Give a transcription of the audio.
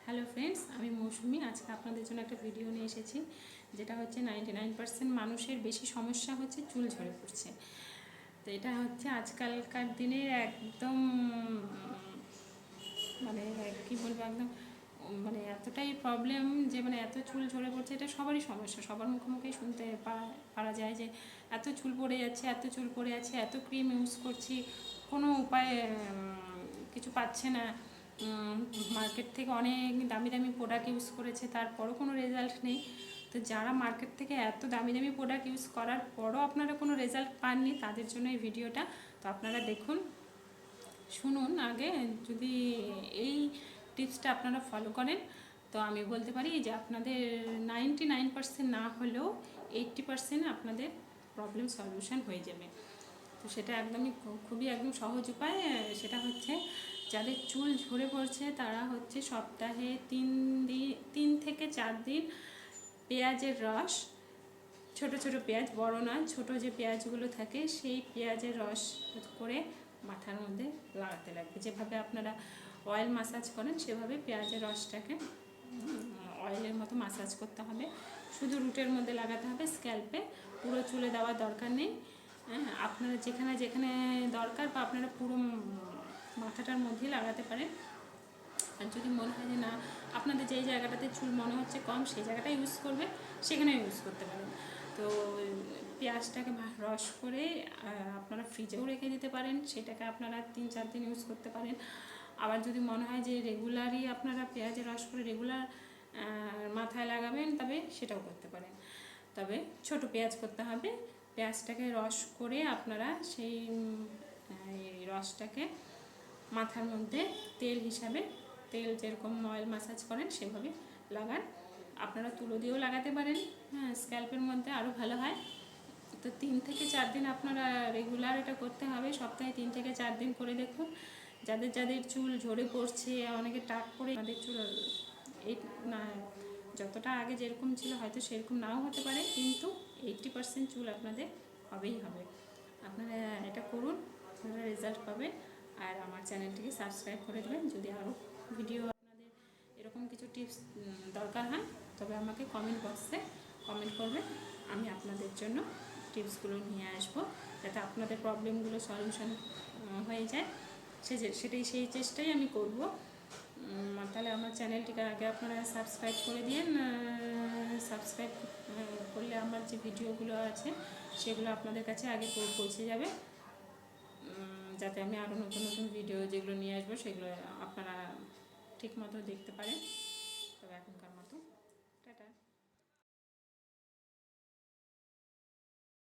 Hello friends, আমি মৌসুমি। আজকে আপনাদের জন্য একটা ভিডিও নিয়ে এসেছি, যেটা হচ্ছে 99% মানুষের বেশি সমস্যা হচ্ছে চুল ঝরে পড়ছে। তো এটা হচ্ছে আজকালকার দিনের একদম মানে কী বলবো, একদম মানে এতটাই প্রবলেম যে এত চুল ঝরে পড়ছে। এটা সবারই সমস্যা, সবার মুখোমুখি শুনতে পারা যায় যে এত চুল পড়ে যাচ্ছে, এত চুল পড়ে যাচ্ছে, এত ক্রিম ইউজ করছি, কোনো উপায় কিছু পাচ্ছে না। মার্কেট থেকে অনেক দামি দামি প্রোডাক্ট ইউজ করেছে, তারপরও কোনো রেজাল্ট নেই। তো যারা মার্কেট থেকে এত দামি দামি প্রোডাক্ট ইউজ করার পরও আপনারা কোনো রেজাল্ট পাননি, তাদের জন্য এই ভিডিওটা। তো আপনারা দেখুন, শুনুন। আগে যদি এই টিপসটা আপনারা ফলো করেন, তো আমি বলতে পারি যে আপনাদের 99% না হলেও 80% আপনাদের প্রবলেম সলিউশন হয়ে যাবে। তো সেটা একদমই খুবই একদম সহজ উপায়। সেটা হচ্ছে, যাদের চুল ঝরে পড়ছে তারা হচ্ছে সপ্তাহে 3 থেকে 4 দিন পেঁয়াজের রস, ছোট ছোট পেঁয়াজ, বড় না, ছোট যে পেঁয়াজগুলো থাকে সেই পেঁয়াজের রস করে মাথার মধ্যে লাগাতে লাগবে। যেভাবে আপনারা অয়েল মাসাজ করেন সেভাবে পেঁয়াজের রসটাকে অয়েলের মতো মাসাজ করতে হবে। শুধু রুটের মধ্যে লাগাতে হবে, স্ক্যাল্পে। পুরো চুলে দেওয়ার দরকার নেই। আপনারা যেখানে যেখানে দরকার বা আপনারা পুরো মাথাটার মধ্যেই লাগাতে পারেন। আর যদি মনে হয় যে না, আপনাদের যেই জায়গাটাতে চুল মনে হচ্ছে কম, সেই জায়গাটা ইউজ করবে, সেখানে ইউজ করতে পারেন। তো পেঁয়াজটাকে রস করে আপনারা ফ্রিজেও রেখে দিতে পারেন, সেটাকে আপনারা 3-4 দিন ইউজ করতে পারেন। আবার যদি মনে হয় যে রেগুলারই আপনারা পেঁয়াজের রস করে রেগুলার মাথায় লাগাবেন, তবে সেটাও করতে পারেন। তবে ছোট পেঁয়াজ করতে হবে। পেঁয়াজটাকে রস করে আপনারা সেই রসটাকে মাথার মধ্যে তেল হিসাবে, তেল যেরকম অয়েল মাসাজ করেন সেভাবে লাগান। আপনারা তুলো দিয়েও লাগাতে পারেন, স্ক্যাল্পের মধ্যে আরও ভালো হয়। তো 3 থেকে 4 দিন আপনারা রেগুলার এটা করতে হবে। সপ্তাহে 3 থেকে 4 দিন করে দেখুন। যাদের যাদের চুল ঝরে পড়ছে, অনেকে টাক পড়ে, তাদের চুল এই না যতটা আগে যেরকম ছিল হয়তো সেরকম নাও হতে পারে, কিন্তু 80% চুল আপনাদের হবেই হবে। আপনারা এটা করুন, আপনারা রেজাল্ট পাবেন। আর আমার চ্যানেলটিকে সাবস্ক্রাইব করে দেবেন। যদি আরও ভিডিও আপনাদের এরকম কিছু টিপস দরকার হয়, তবে আমাকে কমেন্ট বক্সে কমেন্ট করবেন। আমি আপনাদের জন্য টিপসগুলো নিয়ে আসবো, যাতে আপনাদের প্রবলেমগুলো সলিউশন হয়ে যায়। সেই চেষ্টাই আমি করব। তাহলে আমার চ্যানেলটিকে আগে আপনারা সাবস্ক্রাইব করে দিন। সাবস্ক্রাইব করলে আমার যে ভিডিওগুলো আছে সেগুলো আপনাদের কাছে আগে পৌঁছে যাবে, যাতে আমি আরও নতুন নতুন ভিডিও যেগুলো নিয়ে আসবো সেগুলো আপনারা ঠিক মতো দেখতে পারেন। তবে এখনকার মতো